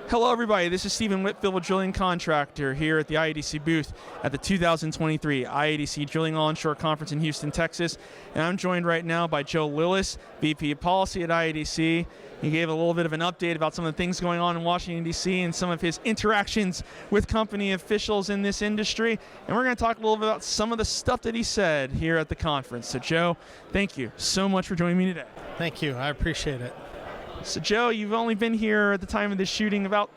Hello everybody, this is Stephen Whitfield, drilling contractor here at the IADC booth at the 2023 IADC Drilling Onshore Conference in Houston, Texas. And I'm joined right now by Joe Lillis, VP of Policy at IADC. He gave a little bit of an update about some of the things going on in Washington, D.C. and some of his interactions with company officials in this industry. And we're going to talk a little bit about some of the stuff that he said here at the conference. So Joe, thank you so much for joining me today. Thank you, I appreciate it. So Joe, you've only been here at the time of this shooting about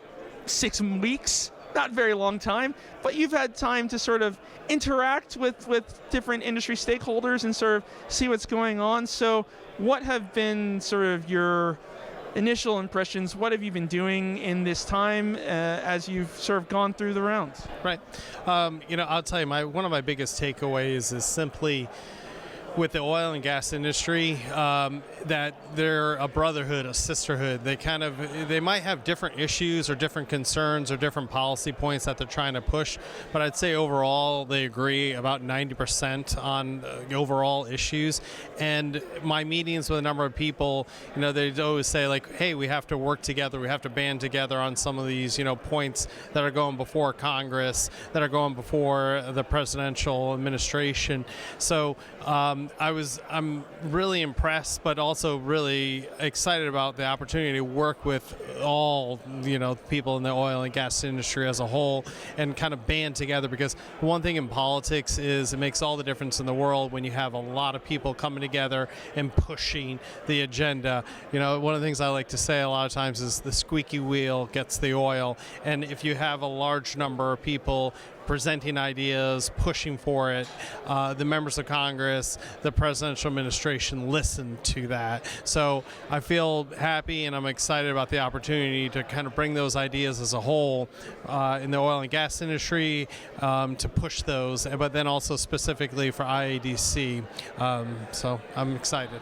6 weeks, not a very long time, but you've had time to sort of interact with different industry stakeholders and sort of see what's going on. So what have been sort of your initial impressions? What have you been doing in this time as you've sort of gone through the rounds? Right. I'll tell you, one of my biggest takeaways is simply with the oil and gas industry, that they're a brotherhood, a sisterhood. They might have different issues or different concerns or different policy points that they're trying to push, but I'd say overall they agree about 90% on overall issues. And my meetings with a number of people, they always say like, hey, we have to work together, we have to band together on some of these, points that are going before Congress, that are going before the presidential administration. So I'm really impressed, but also really excited about the opportunity to work with all, people in the oil and gas industry as a whole and kind of band together, because one thing in politics is it makes all the difference in the world when you have a lot of people coming together and pushing the agenda. One of the things I like to say a lot of times is the squeaky wheel gets the oil, and if you have a large number of people presenting ideas, pushing for it, the members of Congress, the presidential administration listen to that. So I feel happy and I'm excited about the opportunity to kind of bring those ideas as a whole in the oil and gas industry, to push those, but then also specifically for IADC. So I'm excited.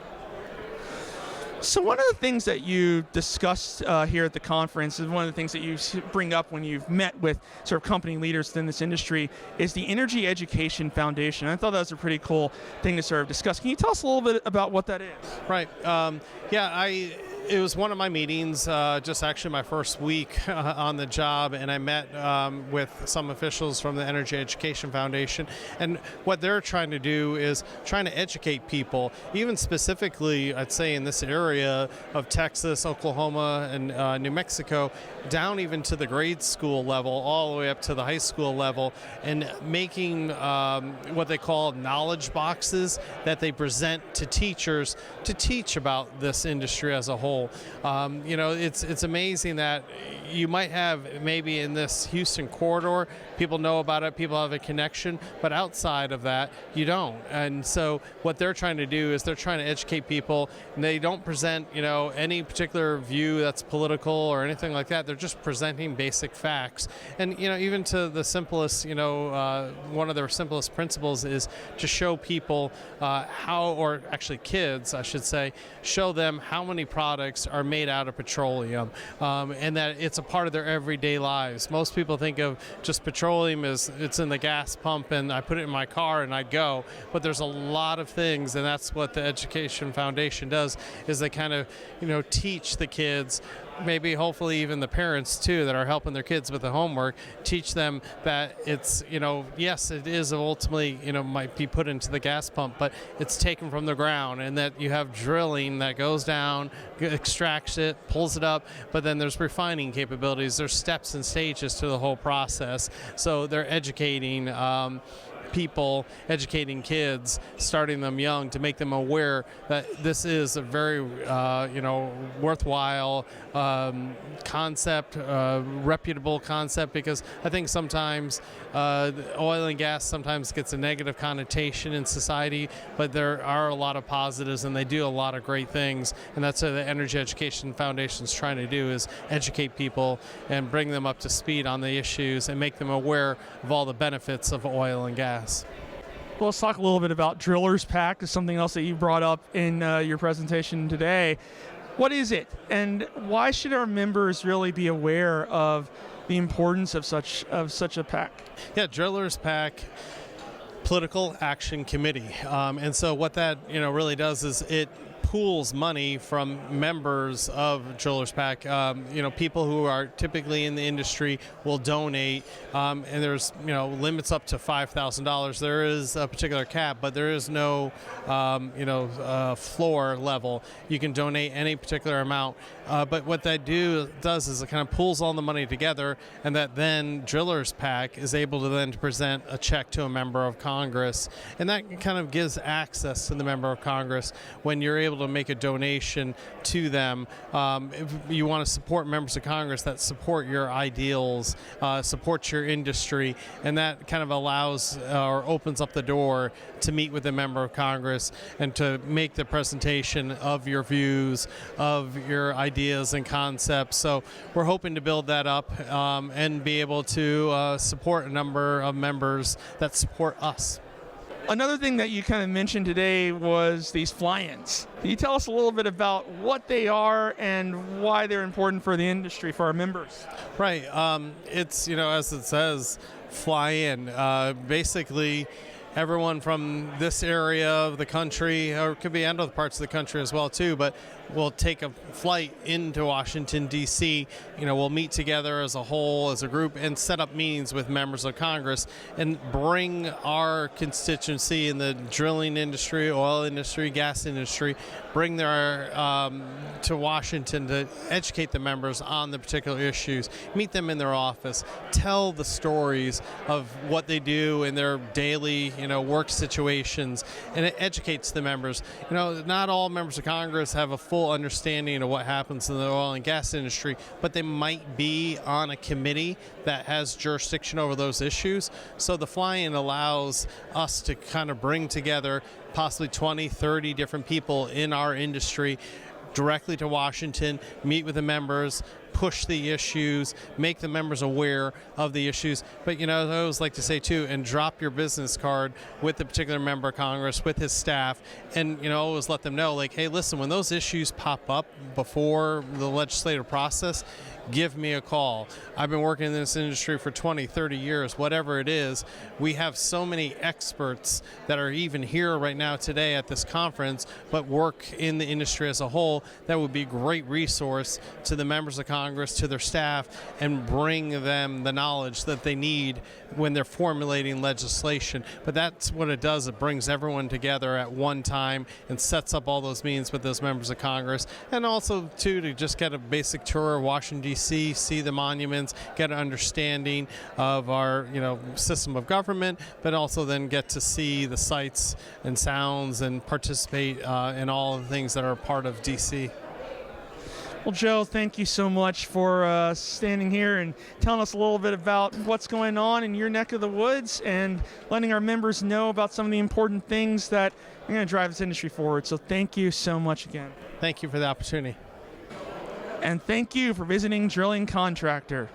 So one of the things that you discussed here at the conference, is one of the things that you bring up when you've met with sort of company leaders in this industry, is the Energy Education Foundation. I thought that was a pretty cool thing to sort of discuss. Can you tell us a little bit about what that is? Right. It was one of my meetings, just actually my first week on the job, and I met with some officials from the Energy Education Foundation. And what they're trying to do is trying to educate people, even specifically, I'd say in this area of Texas, Oklahoma, and New Mexico, down even to the grade school level, all the way up to the high school level, and making what they call knowledge boxes that they present to teachers to teach about this industry as a whole. It's amazing that you might have maybe in this Houston corridor, people know about it, people have a connection, but outside of that, you don't. And so what they're trying to do is they're trying to educate people, and they don't present, any particular view that's political or anything like that. They're just presenting basic facts. And, even to the simplest, one of their simplest principles is to show people or actually kids, I should say, show them how many products are made out of petroleum, and that it's a part of their everyday lives. Most people think of just petroleum as it's in the gas pump and I put it in my car and I go, but there's a lot of things, and that's what the Education Foundation does, is they kind of teach the kids, maybe hopefully even the parents too that are helping their kids with the homework, teach them that it's, yes, it is ultimately, might be put into the gas pump, but it's taken from the ground, and that you have drilling that goes down, extracts it, pulls it up, but then there's refining capabilities. There's steps and stages to the whole process. So they're educating people, educating kids, starting them young to make them aware that this is a very, worthwhile concept, reputable concept, because I think sometimes oil and gas sometimes gets a negative connotation in society, but there are a lot of positives and they do a lot of great things, and that's what the Energy Education Foundation is trying to do, is educate people and bring them up to speed on the issues and make them aware of all the benefits of oil and gas. Well, let's talk a little bit about Driller's Pack. Is something else that you brought up in your presentation today. What is it, and why should our members really be aware of the importance of such a pack? Yeah, Driller's Pack, Political Action Committee, and so what that really does is it pools money from members of Drillers Pack. People who are typically in the industry will donate, and there's limits up to $5,000. There is a particular cap, but there is no floor level. You can donate any particular amount. But what that does is it kind of pulls all the money together, and that then Drillers Pack is able to then present a check to a member of Congress, and that kind of gives access to the member of Congress when you're able to make a donation to them. If you want to support members of Congress that support your ideals, support your industry, and that kind of allows or opens up the door to meet with a member of Congress and to make the presentation of your views, of your ideas and concepts. So we're hoping to build that up and be able to support a number of members that support us. Another thing that you kind of mentioned today was these fly-ins. Can you tell us a little bit about what they are and why they're important for the industry, for our members? Right. It's, as it says, fly in. Basically, everyone from this area of the country, or it could be other parts of the country as well too, but we'll take a flight into Washington, D.C. We'll meet together as a whole, as a group, and set up meetings with members of Congress and bring our constituency in the drilling industry, oil industry, gas industry, bring their to Washington to educate the members on the particular issues, meet them in their office, tell the stories of what they do in their daily, work situations, and it educates the members. Not all members of Congress have a full understanding of what happens in the oil and gas industry, but they might be on a committee that has jurisdiction over those issues. So the fly-in allows us to kind of bring together possibly 20, 30 different people in our industry directly to Washington, meet with the members, push the issues, make the members aware of the issues. But, I always like to say, too, and drop your business card with the particular member of Congress, with his staff, and, always let them know, like, hey, listen, when those issues pop up before the legislative process, give me a call. I've been working in this industry for 20, 30 years, whatever it is. We have so many experts that are even here right now today at this conference, but work in the industry as a whole. That would be a great resource to the members of Congress, to their staff, and bring them the knowledge that they need when they're formulating legislation. But that's what it does. It brings everyone together at one time and sets up all those meetings with those members of Congress. And also, too, to just get a basic tour of Washington, D.C., see the monuments, get an understanding of our, system of government, but also then get to see the sights and sounds and participate in all the things that are part of D.C. Well, Joe, thank you so much for standing here and telling us a little bit about what's going on in your neck of the woods and letting our members know about some of the important things that are going to drive this industry forward. So thank you so much again. Thank you for the opportunity. And thank you for visiting Drilling Contractor.